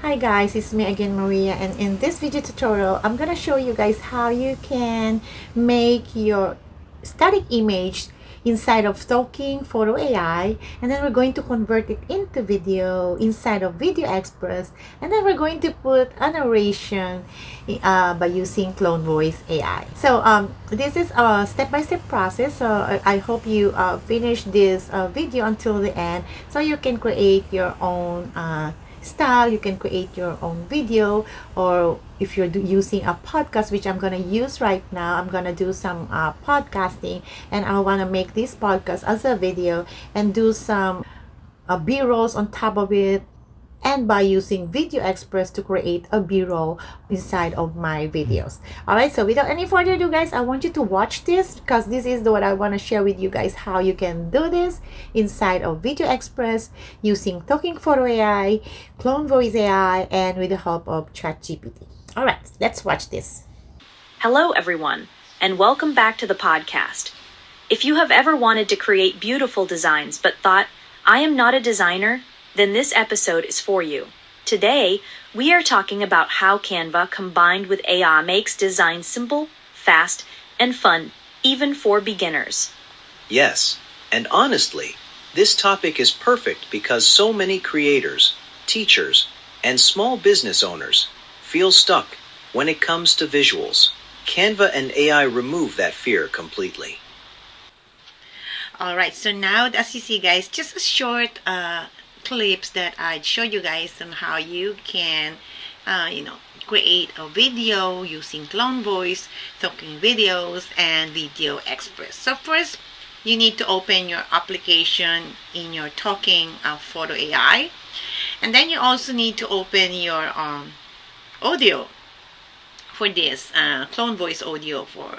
Hi guys, it's me again, Maria, and in this video tutorial I'm gonna show you guys how you can make your static image inside of Talking Photo AI, and then we're going to convert it into video inside of VideoExpress, and then we're going to put a narration by using Clone Voice AI. So this is a step-by-step process, so I hope you finish this video until the end so you can create your own style. You can create your own video, or if you're using a podcast, which I'm gonna use right now, I'm gonna do some podcasting, and I want to make this podcast as a video and do some b-rolls on top of it, and by using VideoExpress to create a b-roll inside of my videos. All right, so without any further ado guys, I want you to watch this because this is what I want to share with you guys, how you can do this inside of VideoExpress using Talking Photo AI, Clone Voice AI, and with the help of ChatGPT. All right, let's watch this. Hello everyone, and welcome back to the podcast. If you have ever wanted to create beautiful designs but thought, I am not a designer, then this episode is for you. Today, we are talking about how Canva combined with AI makes design simple, fast, and fun, even for beginners. Yes, and honestly, this topic is perfect because so many creators, teachers, and small business owners feel stuck when it comes to visuals. Canva and AI remove that fear completely. All right, so now as you see guys, just a short clips that I showed you guys on how you can create a video using Clone Voice, Talking Videos, and VideoExpress. So first you need to open your application in your Talking Photo AI, and then you also need to open your audio for this Clone Voice audio for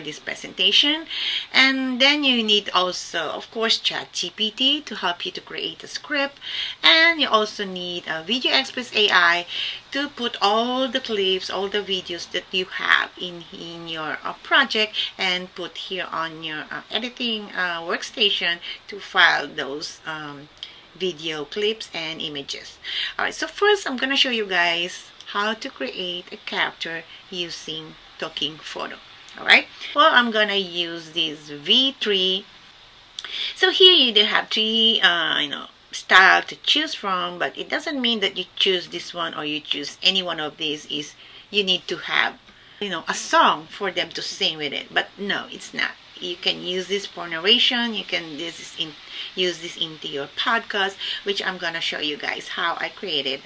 this presentation. And then you need also, of course, ChatGPT to help you to create a script, and you also need a VideoExpress AI to put all the clips, all the videos that you have in your project and put here on your editing workstation to file those video clips and images. Alright, so first I'm gonna show you guys how to create a character using Talking Photo. Alright, well, I'm gonna use this V3. So here you do have three style to choose from, but it doesn't mean that you choose this one or you choose any one of these is you need to have a song for them to sing with it. But no, it's not. You can use this for narration. You can use this into your podcast, which I'm gonna show you guys how I created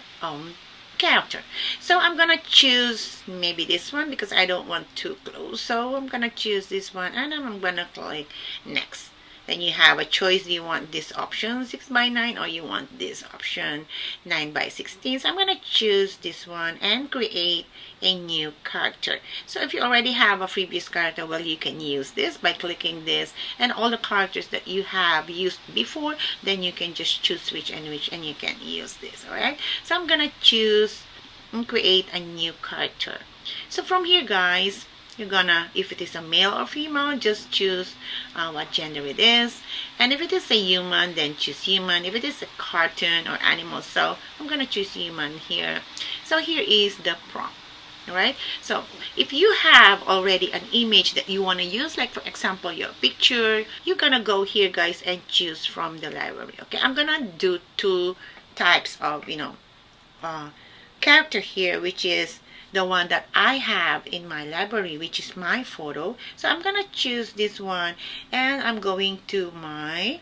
character. So I'm gonna choose maybe this one because I don't want too close, so I'm gonna choose this one, and I'm gonna click next. Then you have a choice. Do you want this option 6:9 or you want this option 9:16? So I'm gonna choose this one and create a new character. So if you already have a previous character, well, you can use this by clicking this, and all the characters that you have used before, then you can just choose which and you can use this. All right, so I'm gonna choose and create a new character. So from here guys, you're gonna, if it is a male or female, just choose what gender it is, and if it is a human, then choose human. If it is a cartoon or animal, so I'm gonna choose human here. So here is the prompt. All right, so if you have already an image that you want to use, like for example your picture, you're gonna go here guys and choose from the library. Okay, I'm gonna do two types of character here, which is the one that I have in my library, which is my photo. So I'm gonna choose this one, and I'm going to my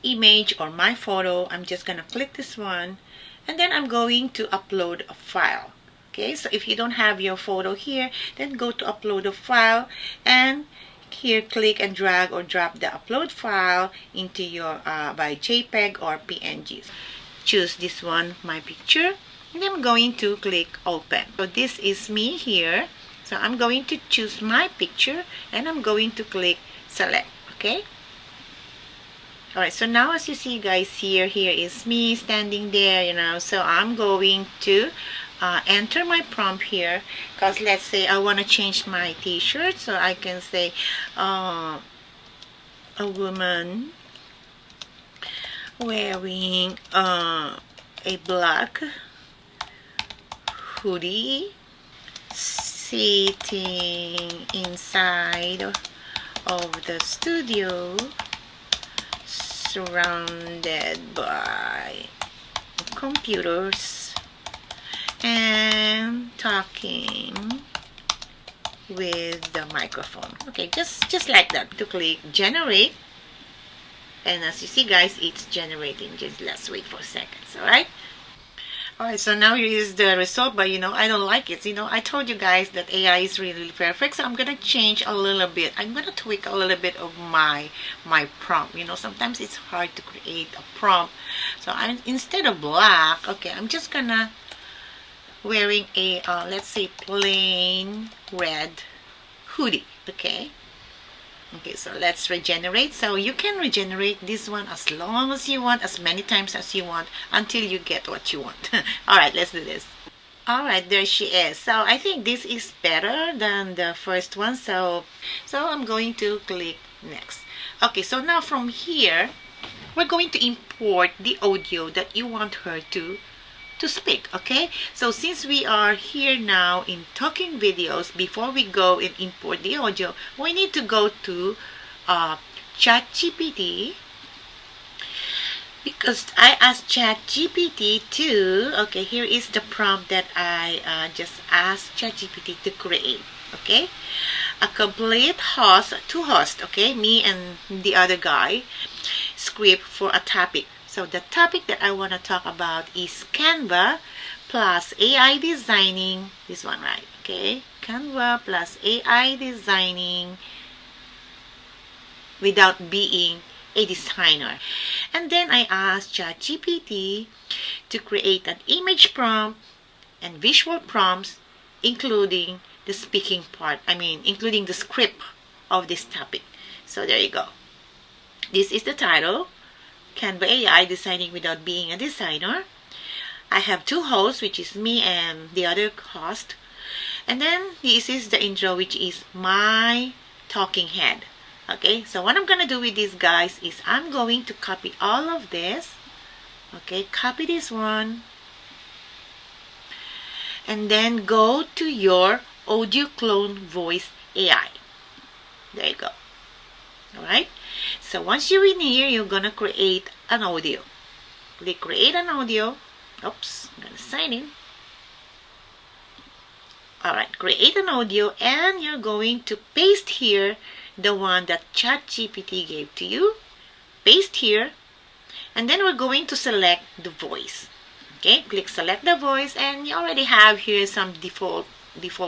image or my photo. I'm just gonna click this one, and then I'm going to upload a file. Okay, so if you don't have your photo here, then go to upload a file, and here click and drag or drop the upload file into your by JPEG or PNG. Choose this one, my picture, and then I'm going to click open. So this is me here, so I'm going to choose my picture and I'm going to click select. Okay, alright, so now as you see guys, here is me standing there, so I'm going to enter my prompt here, because let's say I want to change my t-shirt, so I can say a woman wearing a black hoodie sitting inside of the studio, surrounded by computers and talking with the microphone. Okay, just like that. To click generate, and as you see guys, it's generating. Just let's wait for seconds. All right. Alright, so now here is the result, but I don't like it. I told you guys that AI is really perfect, so I'm gonna change a little bit. I'm gonna tweak a little bit of my prompt. Sometimes it's hard to create a prompt. So instead of black, okay, I'm just gonna wearing a let's say plain red hoodie. Okay, so let's regenerate. So you can regenerate this one as long as you want, as many times as you want, until you get what you want. All right, let's do this. All right, there she is. So I think this is better than the first one. So I'm going to click next. Okay, so now from here, we're going to import the audio that you want her to speak. Okay, so since we are here now in talking videos, before we go and import the audio, we need to go to ChatGPT, because I asked ChatGPT to, okay, here is the prompt that I just asked ChatGPT to create. Okay, a complete two host, okay, me and the other guy, script for a topic. So the topic that I want to talk about is Canva plus AI designing, this one, right? Okay, Canva plus AI designing without being a designer. And then I asked ChatGPT to create an image prompt and visual prompts, including the speaking part, including the script of this topic. So there you go. This is the title, Canva AI designing without being a designer. I have two hosts, which is me and the other host. And then this is the intro, which is my talking head. Okay, so what I'm going to do with these guys is I'm going to copy all of this. Okay, copy this one. And then go to your audio clone voice AI. There you go. Alright, so once you're in here, you're gonna create an audio. Click create an audio. Oops, I'm gonna sign in. Alright, create an audio, and you're going to paste here the one that ChatGPT gave to you. Paste here, and then we're going to select the voice. Okay, click select the voice, and you already have here some default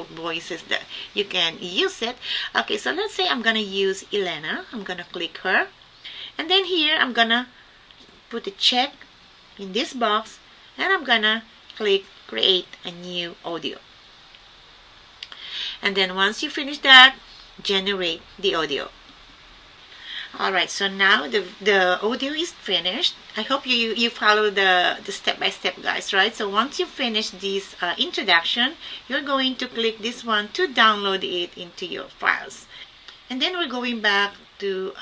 voices that you can use it. Okay, so let's say I'm gonna use Elena. I'm gonna click her, and then here I'm gonna put a check in this box, and I'm gonna click create a new audio. And then once you finish that, generate the audio. Alright, so now the audio is finished. I hope you follow the step-by-step, guys, right? So once you finish this introduction, you're going to click this one to download it into your files. And then we're going back to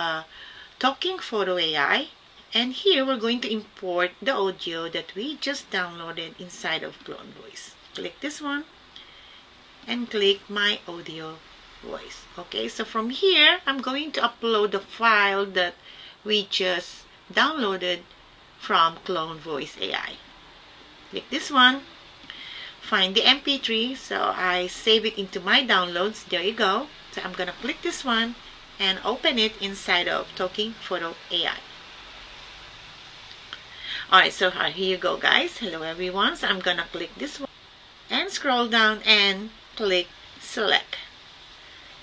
Talking Photo AI. And here we're going to import the audio that we just downloaded inside of Clone Voice. Click this one and click My Audio Voice. Okay, so from here I'm going to upload the file that we just downloaded from Clone Voice AI. Click this one, find the MP3, so I save it into my downloads. There you go. So I'm gonna click this one and open it inside of Talking Photo AI. Alright, so here you go, guys. Hello everyone. So I'm gonna click this one and scroll down and click select.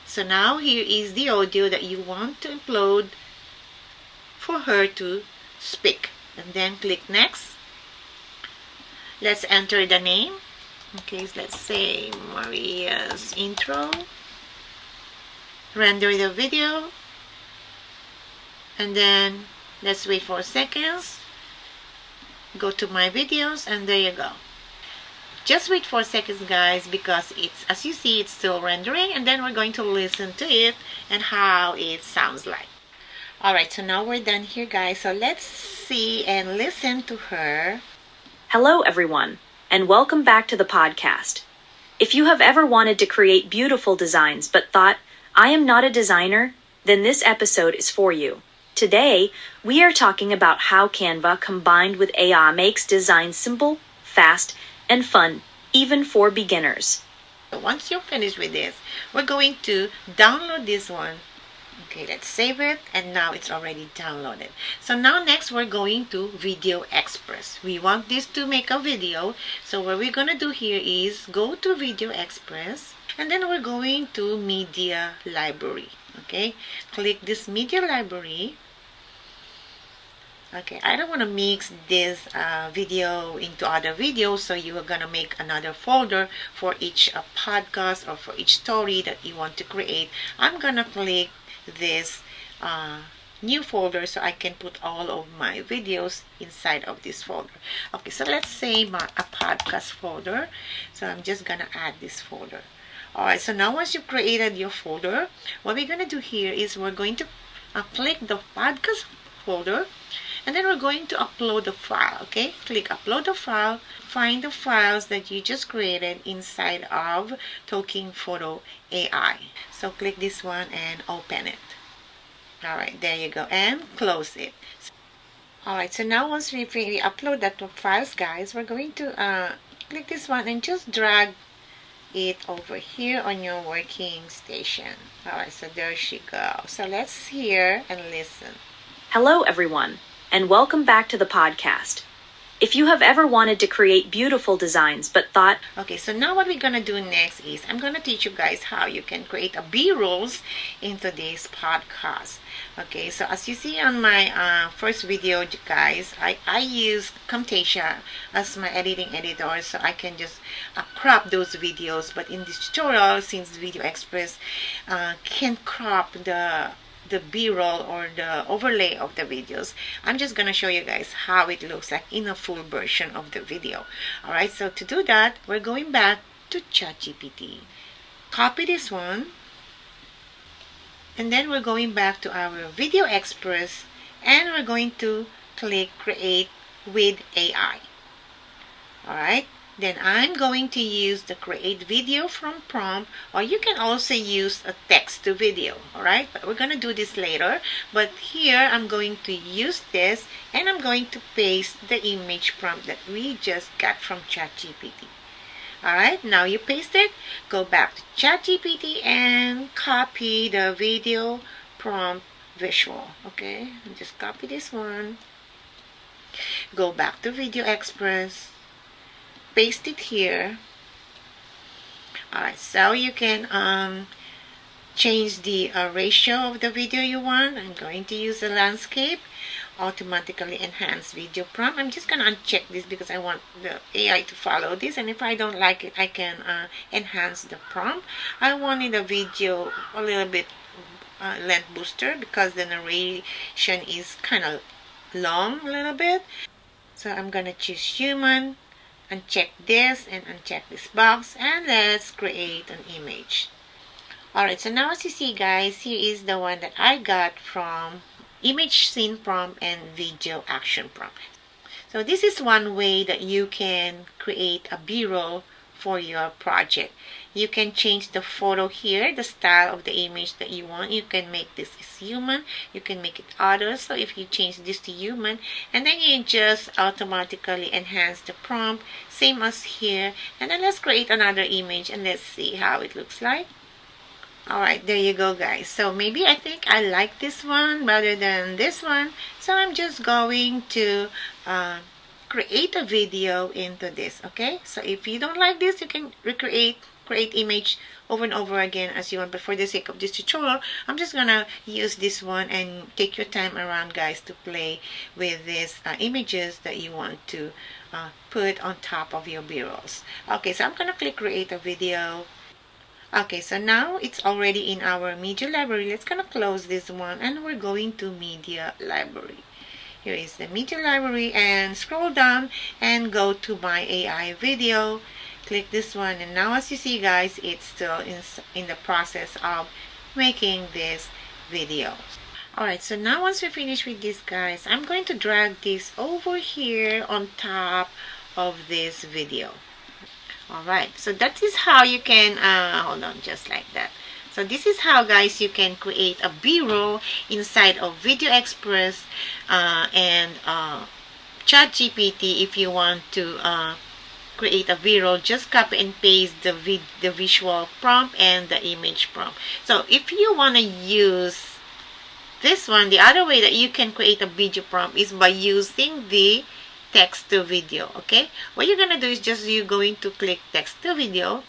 So now here is the audio that you want to upload for her to speak. And then click next. Let's enter the name. Okay, so let's say Maria's intro. Render the video. And then let's wait 4 seconds. Go to my videos, and there you go. Just wait 4 seconds, guys, because it's, as you see, it's still rendering, and then we're going to listen to it and how it sounds like. Alright, so now we're done here, guys. So let's see and listen to her Hello, everyone, and welcome back to the podcast. If you have ever wanted to create beautiful designs but thought, I am not a designer, then this episode is for you. Today, we are talking about how Canva combined with AI makes design simple, fast, and fun, even for beginners. So once you're finished with this, we're going to download this one. Okay, let's save it, and now it's already downloaded. So now next we're going to VideoExpress. We want this to make a video, so what we're gonna do here is go to VideoExpress, and then we're going to Media Library. Okay, click this Media Library. Okay, I don't want to mix this video into other videos, so you are going to make another folder for each podcast or for each story that you want to create. I'm going to click this new folder so I can put all of my videos inside of this folder. Okay, so let's say a podcast folder. So I'm just going to add this folder. Alright, so now once you've created your folder, what we're going to do here is we're going to click the podcast folder, and then we're going to upload the file. Okay, click upload the file. Find the files that you just created inside of Talking Photo AI. So click this one and open it. Alright, there you go, and close it. Alright, so now once we upload that files, guys, we're going to click this one and just drag it over here on your working station. Alright, so there she goes. So let's hear and listen. Hello, everyone, and welcome back to the podcast. If you have ever wanted to create beautiful designs but thought, okay, so now what we're gonna do next is I'm gonna teach you guys how you can create a B-rolls into this podcast. Okay, so as you see on my first video, guys, I use Camtasia as my editing editor, so I can just crop those videos. But in this tutorial, since VideoExpress can crop the B-roll or the overlay of the videos, I'm just gonna show you guys how it looks like in a full version of the video. Alright, so to do that, we're going back to ChatGPT. Copy this one, and then we're going back to our VideoExpress, and we're going to click Create with AI. Alright, then I'm going to use the create video from prompt, or you can also use a text to video. Alright, but we're going to do this later. But here I'm going to use this, and I'm going to paste the image prompt that we just got from ChatGPT. Alright, now you paste it, go back to ChatGPT and copy the video prompt visual. Okay, and just copy this one, go back to VideoExpress, paste it here. Alright, so you can change the ratio of the video you want. I'm going to use the landscape, automatically enhance video prompt. I'm just going to uncheck this because I want the AI to follow this, and if I don't like it, I can enhance the prompt. I wanted a video a little bit length booster because the narration is kind of long a little bit. So I'm going to choose human, uncheck this and uncheck this box, and let's create an image. Alright, so now as you see, guys, here is the one that I got from image scene prompt and video action prompt. So this is one way that you can create a B-roll for your project. You can change the photo here, the style of the image that you want. You can make this as human, you can make it other. So if you change this to human, and then you just automatically enhance the prompt, same as here. And then let's create another image and let's see how it looks like. Alright, there you go, guys. So maybe I think I like this one rather than this one, so I'm just going to create a video into this. Okay, so if you don't like this, you can create image over and over again as you want, but for the sake of this tutorial, I'm just gonna use this one, and take your time around, guys, to play with these images that you want to put on top of your B-rolls. Okay, so I'm gonna click create a video. Okay, so now it's already in our media library. Let's gonna close this one, and we're going to media library. Here is the media library, and scroll down and go to my AI video. Click this one, and now as you see, guys, it's still in the process of making this video. Alright, so now once we finish with this, guys, I'm going to drag this over here on top of this video. Alright, so that is how you can, hold on, just like that. So this is how, guys, you can create a B-roll inside of VideoExpress and ChatGPT. If you want to create a B-roll, just copy and paste the visual prompt and the image prompt. So if you want to use this one, the other way that you can create a video prompt is by using the text to video. Okay, what you're gonna do is just you're going to click text to video,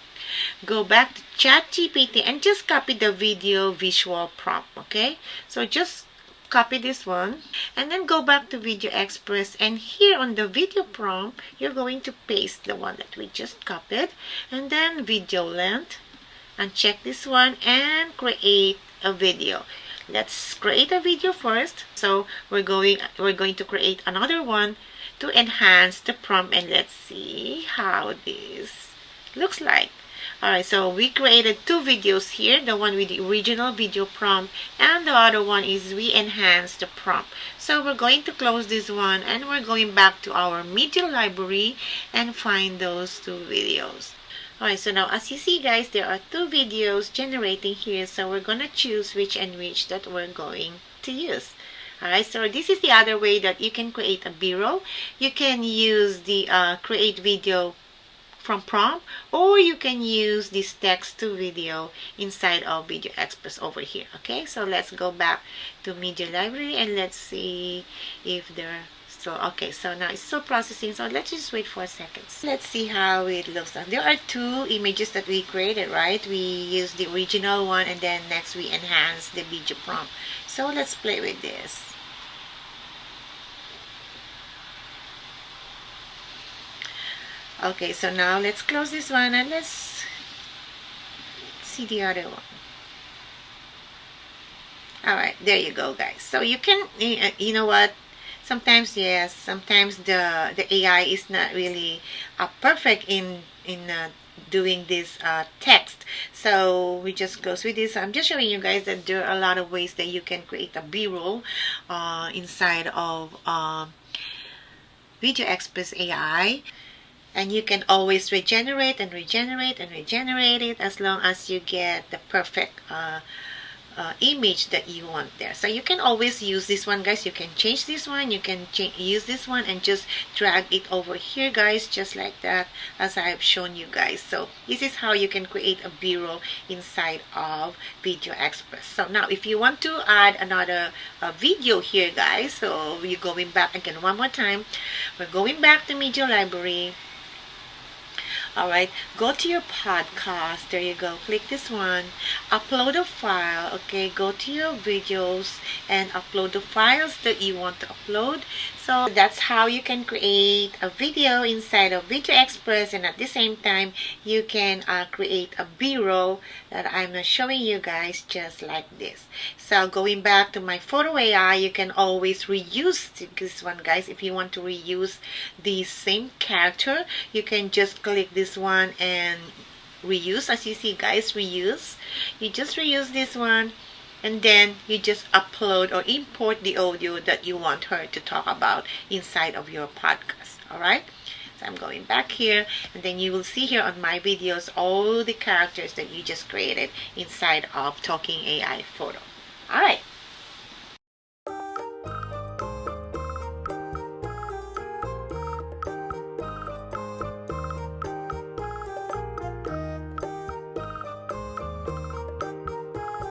go back to ChatGPT, and just copy the video visual prompt. Okay, so just copy this one and then go back to VideoExpress, and here on the video prompt you're going to paste the one that we just copied, and then video length, and check this one and create a video. Let's create a video first. So we're going to create another one to enhance the prompt, and let's see how this looks like. Alright, so we created two videos here, the one with the original video prompt, and the other one is we enhanced the prompt. So we're going to close this one, and we're going back to our media library and find those two videos. Alright, so now as you see, guys, there are two videos generating here, so we're gonna choose which and which that we're going to use. Alright, so this is the other way that you can create a B-roll. You can use the create video from prompt, or you can use this text to video inside of VideoExpress over here. Okay, so let's go back to media library and let's see if they're still okay. So now it's still processing, so let's just wait for a second. Let's see how it looks like. There are two images that we created, right? We used the original one, and then next we enhanced the video prompt. So let's play with this. Okay, so now let's close this one and let's see the other one. Alright, there you go, guys. So you can, you know what, sometimes, yes, sometimes the AI is not really perfect in doing this text. So we just goes with this. I'm just showing you guys that there are a lot of ways that you can create a B-roll inside of VideoExpress AI. And you can always regenerate and regenerate and regenerate it as long as you get the perfect image that you want there. So you can always use this one, guys. You can change this one, you can use this one and just drag it over here, guys, just like that, as I've shown you guys. So this is how you can create a B-roll inside of VideoExpress. So now if you want to add another video here, guys, so we're going back again one more time. We're going back to media library. Alright, go to your podcast. There you go. Click this one. Upload a file. Okay, go to your videos and upload the files that you want to upload. So that's how you can create a video inside of VideoExpress, and at the same time you can create a B-roll that I'm showing you guys just like this. So going back to my photo AI, you can always reuse this one, guys. If you want to reuse the same character, you can just click this one and reuse. As you see, guys, reuse. You just reuse this one, and then you just upload or import the audio that you want her to talk about inside of your podcast. Alright, so I'm going back here, and then you will see here on my videos all the characters that you just created inside of Talking AI Photo. Alright,